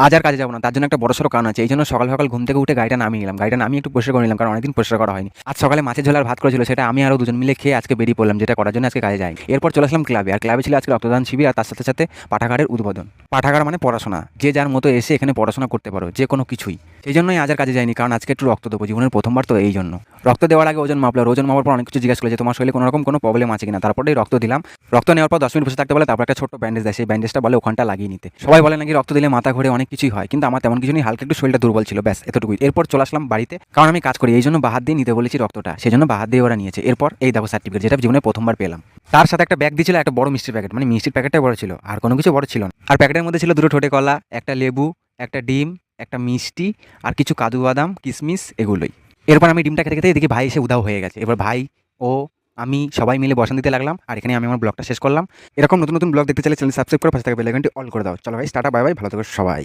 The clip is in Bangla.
আজ আর কাজে যাবো না, তার জন্য একটা বড়সড় কারণ আছে। এই জন্য সকাল সকাল ঘুম থেকে উঠে গাড়িটা নামিয়ে নিলাম। গাড়িটা নামিয়ে একটু পরিষ্কার করে নিলাম, কারণ অনেকদিন পরিষ্কার করা হয়নি। আজ সকালে মাছের ঝোল আর ভাত করেছিল, সেটা আমি আরও দুজন মিলে খেয়ে আজকে বেরিয়ে পড়লাম, যেটা করার জন্য আজকে কাজে যাই। এরপর চলে আসলাম ক্লাবে, আর ক্লাবে ছিল আজকে রক্তদান শিবির, আর তার সাথে সাথে পাঠাগারের উদ্বোধন। পাঠাগার মানে পড়াশোনা, যে যার মতো এসে এখানে পড়াশোনা করতে পারো, যে কোনো কিছুই। সেই জন্যই আজ আর কাজে যাইনি, কারণ আজকে একটু রক্ত দেবো, জীবনের প্রথমবার তো, এই জন্য। রক্ত দেওয়ার আগে ওজন মাপলো, ওজন মাপার পর অনেক কিছু জিজ্ঞাসা করলো যে তোমার শরীরে কোনো রকম কোনো প্রবলেম আছে কিনা। তারপরেই রক্ত দিলাম। রক্ত নেওয়ার পর 10 মিনিট বসে থাকতে বলে, তারপর একটা ছোট্ট ব্যান্ডেজ দেয়, সেই ব্যান্ডেজটা বলে ওখানটা লাগিয়ে নিতে। সবাই বলে নাকি রক্ত দিলে মাথা ঘুরে অনেক কিছুই হয়, কিন্তু আমার তেমন কিছু নেই, হালকা একটু শরীরটা দুর্বল ছিল, ব্যাস এতটুকুই। এরপর চলে আসলাম বাড়িতে, কারণ আমি কাজ করি, এই জন্য বাহাত দিয়ে নিতে বলেছি রক্তটা, সেই জন্য বাহাত দিয়ে ওরা নিয়েছে। এরপর এই দেখো সার্টিফিকেট, যেটা জীবনে প্রথমবার পেলাম। তার সাথে একটা ব্যাগ দিয়েছিল, একটা বড় মিষ্টির প্যাকেট, মানে মিষ্টির প্যাকেটটা বড় ছিল, আর কোনো কিছু বড় ছিল না। আর প্যাকেটের মধ্যে ছিল দুটো ঠোঁটে কলা, একটা লেবু, একটা ডিম, একটা মিষ্টি, আর কিছু কাজু বাদাম কিশমিশ, এগুলোই। এরপর আমি ডিমটা খেতে খেতে এদিকে ভাই এসে উধাও হয়ে গেছে। এবার ভাই ও আমি সবাই মিলে বসান দিতে লাগলাম, আর এখানে আমি আমার ব্লগটা শেষ করলাম। এরকম নতুন নতুন ব্লগ দেখতে চাইলে চ্যানেল সাবস্ক্রাইব করে পাশে থাকা বেল আইকনটি অল করে দাও। চলো ভাই, টাটা, বাই বাই, ভালো থেকো সবাই।